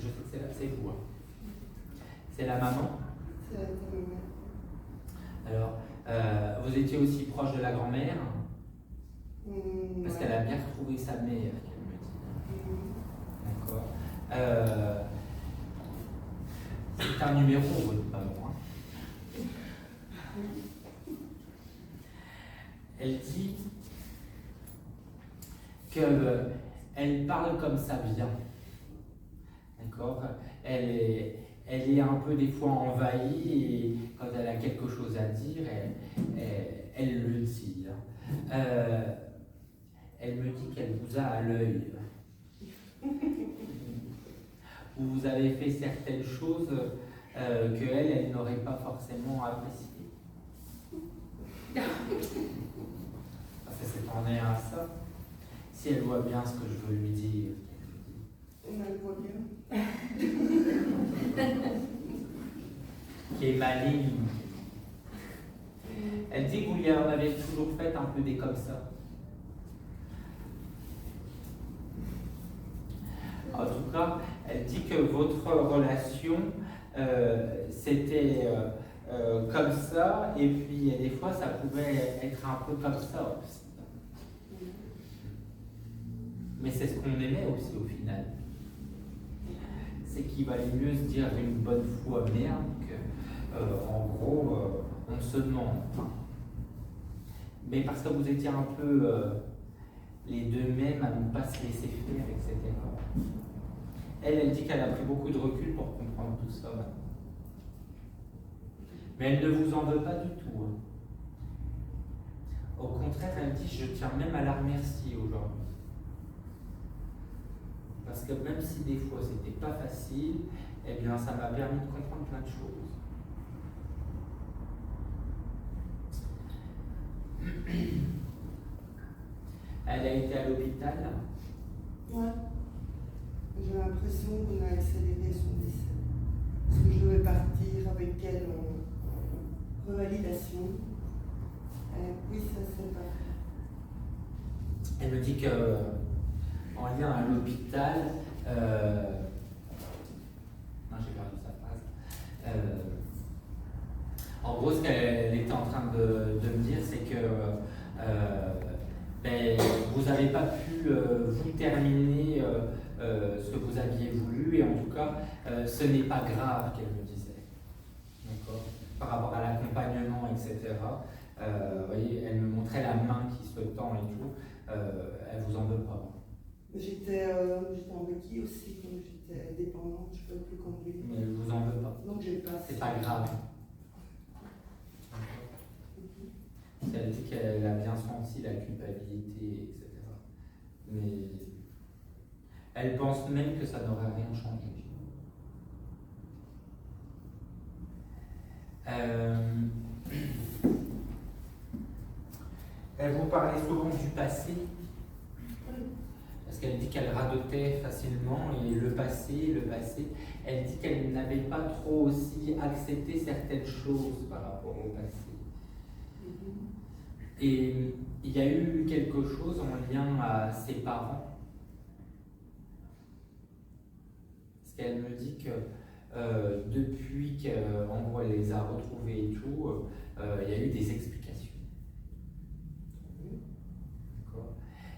je sais que c'est vous. Hein. C'est la maman? C'est la maman. Alors, vous étiez aussi proche de la grand-mère? Parce qu'elle a bien retrouvé sa mère, qu'elle me dit. D'accord. C'est un numéro, votre maman. Hein. Elle dit qu'elle parle comme ça bien. D'accord. Elle est un peu des fois envahie et quand elle a quelque chose à dire, elle le dit. Elle me dit qu'elle vous a à l'œil. Vous avez fait certaines choses qu'elle n'aurait pas forcément appréciées. Parce que c'est en est à ça. Si elle voit bien ce que je veux lui dire. Elle voit bien. Qui est maligne. Elle dit que vous lui en avez toujours fait un peu des comme ça. En tout cas, elle dit que votre relation, c'était comme ça, et puis des fois, ça pouvait être un peu comme ça aussi. Mais c'est ce qu'on aimait aussi au final. C'est qu'il valait mieux se dire une bonne fois merde que, en gros, on se demande. Mais parce que vous étiez un peu les deux mêmes à ne pas se laisser faire, etc. Elle dit qu'elle a pris beaucoup de recul pour comprendre tout ça. Mais elle ne vous en veut pas du tout. Hein. Au contraire, elle dit, je tiens même à la remercier aujourd'hui. Parce que même si des fois c'était pas facile, eh bien ça m'a permis de comprendre plein de choses. Elle a été à l'hôpital. Ouais. J'ai l'impression qu'on a accéléré son décès. Parce que je devais partir avec elle en revalidation. Oui, ça s'est passé. Elle me dit que en lien à l'hôpital, non, j'ai perdu sa phrase. En gros, ce qu'elle était en train de me dire, c'est que vous n'avez pas pu vous terminer ce que vous aviez voulu, et en tout cas, ce n'est pas grave, qu'elle me disait. D'accord. Par rapport à l'accompagnement, etc. Vous voyez, elle me montrait la main qui se tend et tout. Elle vous en veut pas. J'étais en béquille aussi, donc j'étais dépendante, je ne pouvais plus conduire. Mais elle vous en veut pas. Donc j'ai passé. C'est pas grave. Elle dit qu'elle a bien senti la culpabilité, etc. Mais elle pense même que ça n'aurait rien changé. Elle vous parlait souvent du passé. Parce qu'elle dit qu'elle radotait facilement, et le passé, elle dit qu'elle n'avait pas trop aussi accepté certaines choses par rapport au passé. Et il y a eu quelque chose en lien à ses parents. Parce qu'elle me dit que depuis qu'en gros elle les a retrouvés et tout, il y a eu des explications.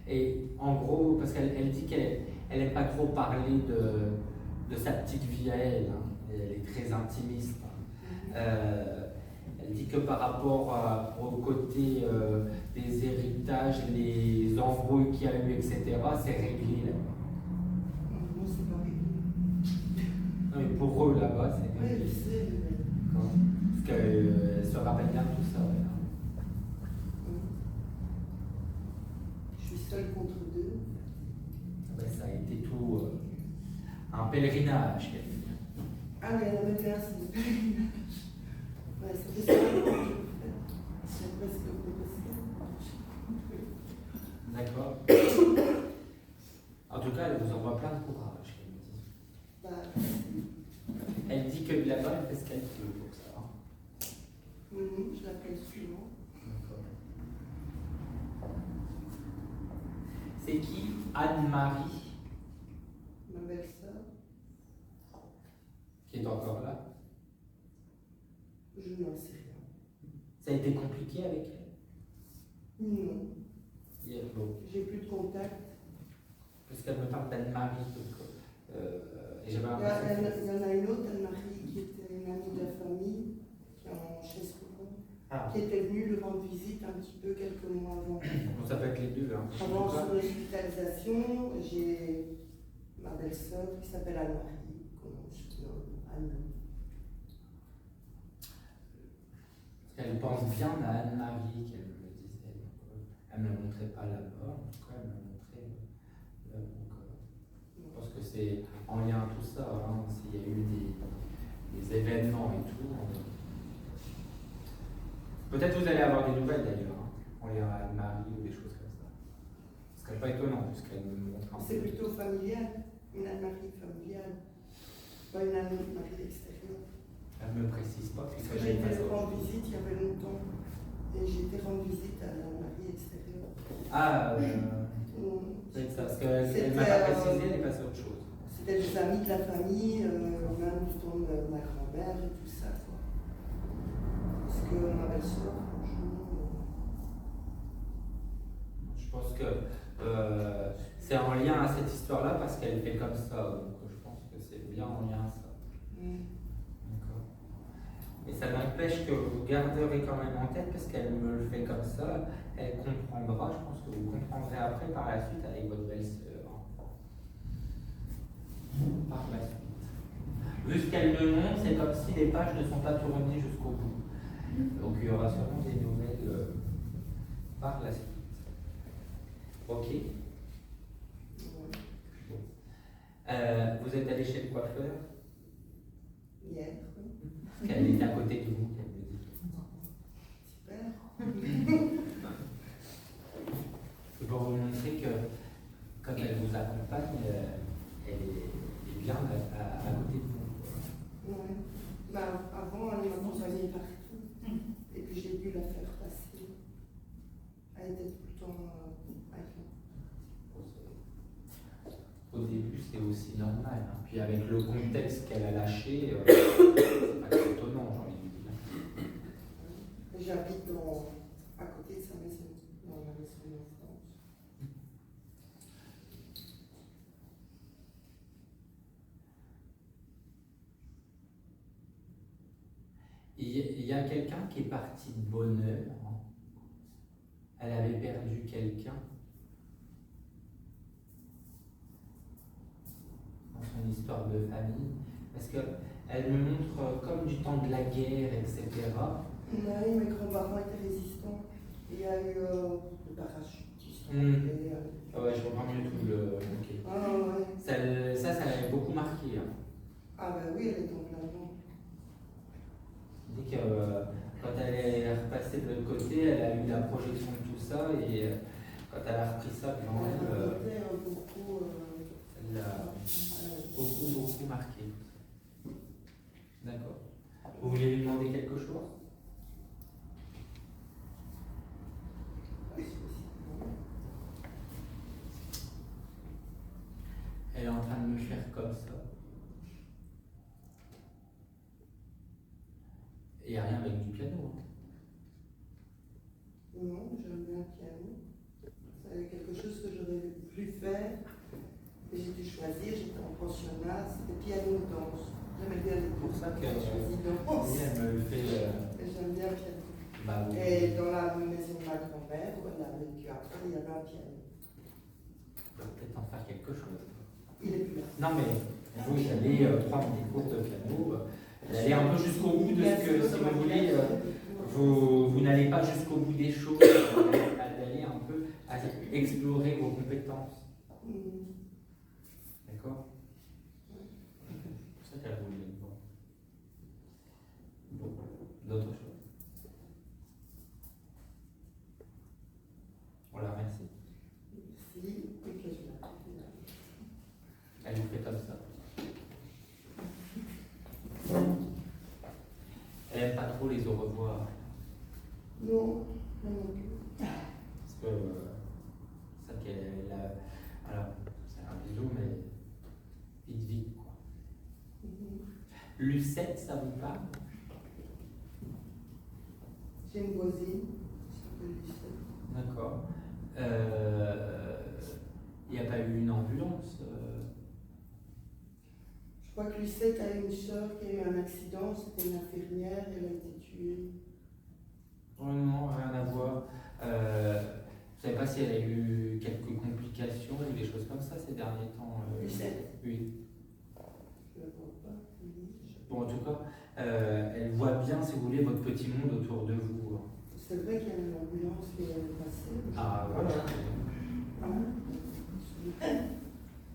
Et en gros, parce qu'elle dit qu'elle n'aime pas trop parler de sa petite vie à elle, hein. Elle est très intimiste. Elle dit que par rapport au côté des héritages, les embrouilles qu'il y a eu, etc., c'est réglé là-bas. Non, c'est pas réglé. Non, mais pour eux là-bas, c'est réglé. Oui, je sais. Parce qu'elle se rappelle bien tout ça. Ouais. Seule contre deux. Ben, ça a été tout un pèlerinage. Ah oui, elle avait bien c'est un pèlerinage. Ouais, ça fait 5 ans que je le fais. C'est presque professionnel. D'accord. En tout cas, elle vous envoie plein de courage, elle me dit. Bah, elle dit que là-bas, elle fait ce qu'elle peut pour ça. je l'appelle souvent. C'est qui? Anne-Marie. Ma belle-sœur. est encore là? Je n'en sais rien. Ça a été compliqué avec elle? Non. Bon. J'ai plus de contact. Parce qu'elle me parle d'Anne-Marie. Et j'avais Il y en a une autre, Anne-Marie, qui était une amie de la famille, qui est en chaise roulante, qui était venue lui rendre visite un petit peu quelques mois avant. Bon, ça peut être les deux. Hein. Avant son hospitalisation, j'ai ma belle-sœur qui s'appelle Anne-Marie, comment je surnomme Anne. Elle pense bien à Anne-Marie, qu'elle me le disait. Elle ne me montrait pas là-bas, en tout cas, elle me montrait. Je pense que c'est en lien à tout ça, hein, s'il y a eu des événements et tout. Peut-être vous allez avoir des nouvelles d'ailleurs, hein, en lien à Anne-Marie ou des choses comme ça. Ce serait pas étonnant, puisqu'elle me montre un peu. C'est plutôt familial, une Anne-Marie familiale, pas une Anne-Marie extérieure. Elle ne me précise pas, Parce puisque que j'ai j'avais été rendre visite il y avait longtemps, et j'ai été rendre visite à Anne-Marie extérieure. Ah, c'est ça, parce qu'elle ne m'a pas précisé, elle est passée à autre chose. C'était des amis de la famille, même du temps de ma grand-mère et tout ça, quoi. Parce que ma belle-sœur, franchement. Je pense que c'est en lien à cette histoire-là parce qu'elle fait comme ça, donc je pense que c'est bien en lien à ça. D'accord. Mais ça n'empêche que vous garderez quand même en tête, parce qu'elle me le fait comme ça, elle comprendra, je pense que vous comprendrez après par la suite avec votre belle-sœur. Par la suite. Vu ce qu'elle me montre, c'est comme si les pages ne sont pas tournées jusqu'au bout. Donc il y aura sûrement des nouvelles par la suite. Ok. Bon. Vous êtes allé chez le coiffeur? Hier. Parce qu'elle est à côté de vous, qu'elle me dit. Super. C'est pour vous montrer que quand elle vous accompagne, elle est bien à côté de vous. Ouais. Bah, avant, elle m'accompagnait partout. Et puis j'ai dû la faire passer. Elle était tout le temps avec moi. Au début, c'est aussi normal. Hein. Puis avec le contexte qu'elle a lâché, c'est pas étonnant, j'ai envie de dire. J'habite à côté de sa maison, dans la maison d'enfance. Il y a quelqu'un qui est parti de bonne heure. Hein. Elle avait perdu quelqu'un dans son histoire de famille. Parce qu'elle me montre comme du temps de la guerre, etc. Oui, mes grands-parents étaient résistants. Il y a eu le parachutiste. Ouais, je comprends mieux tout le. Okay. Ah, ouais. Ça l'avait beaucoup marqué. Hein. Ah, ben oui, elle est en plein dedans. Dit que quand elle est repassée de l'autre côté, elle a eu la projection de tout ça et quand elle a repris ça devant elle, elle l'a beaucoup marqué. D'accord. Vous voulez lui demander quelque chose? Elle est en train de me faire comme ça. Il n'y a rien avec du piano. Hein. Non, j'aime bien le piano. C'est quelque chose que j'aurais pu faire. Et j'ai dû choisir, j'étais en pensionnat, c'était piano danse. J'aimais bien les cours. C'est pour ça que j'ai choisi danse. oui, elle me le fait. J'aime bien le piano. Bah, oui. Et dans la maison de ma grand-mère, où elle a vécu après, il y avait un piano. On peut peut-être en faire quelque chose. Il est plus là. Non, mais vous allez prendre des cours de piano, d'aller un peu jusqu'au bout de ce que, si vous voulez, vous n'allez pas jusqu'au bout des choses, d'aller un peu à explorer vos compétences. D'accord? C'est pour ça qu'elle voulait le voir. Bon, d'autres choses? On la remercie. Merci, et que je la Elle vous fait comme ça. Elle n'aime pas trop les au revoir. Non, non plus. Parce que ça qu'elle a. Alors, c'est un bisou, mais vite, quoi. Lucette, ça vous parle? J'ai une voisine qui s'appelle Lucette. D'accord. Il n'y a pas eu une ambulance Je crois que Lucette a une sœur qui a eu un accident, c'était une infirmière, elle a été tuée. Oh non, rien à voir. Vous ne savez pas si elle a eu quelques complications ou des choses comme ça ces derniers temps Lucette? Oui. Je ne la vois pas. Bon, en tout cas, elle voit bien, si vous voulez, votre petit monde autour de vous. C'est vrai qu'il y a une ambulance qui est passée. Ah, voilà.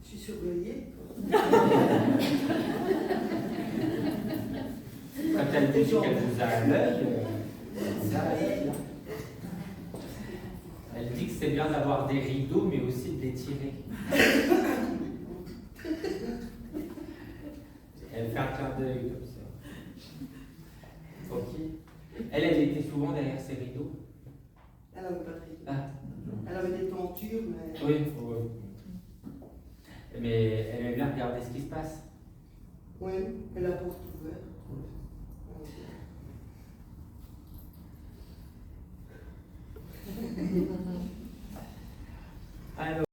Je suis surveillée. Quand elle dit qu'elle vous a à l'œil, ça à l'œil. Elle dit que c'est bien d'avoir des rideaux, mais aussi de les tirer. Elle fait un clin d'œil comme ça. Ok. Elle était souvent derrière ses rideaux. Elle avait pas de rideau. Ah. Elle avait des tentures, mais. Oui, oui. Mais elle aime bien regarder ce qui se passe. Oui, et la porte ouverte.